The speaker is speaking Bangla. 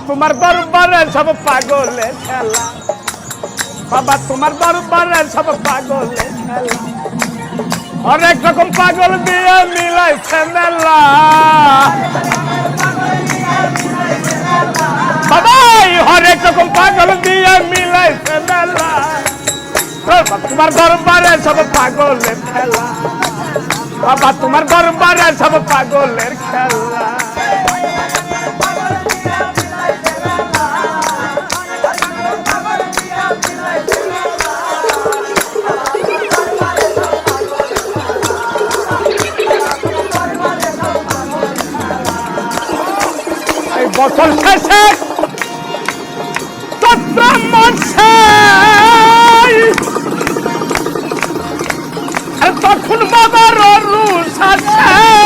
তোমার দরবারে সব পাগলের খেলা, বাবা তোমার দরবারে সব পাগলের খেলা, অনেক রকম পাগল দিয়ে মিলাইছে মেলা। বাবা হরেক রকম পাগল দিয়ে মিলাইছে মেলা, তোমার দরবারে সব পাগলের খেলা, বাবা তোমার দরবারে সব পাগলের খেলা। বছর শেষে চৈত্র মাসে তখন বাবার রুষ আছে,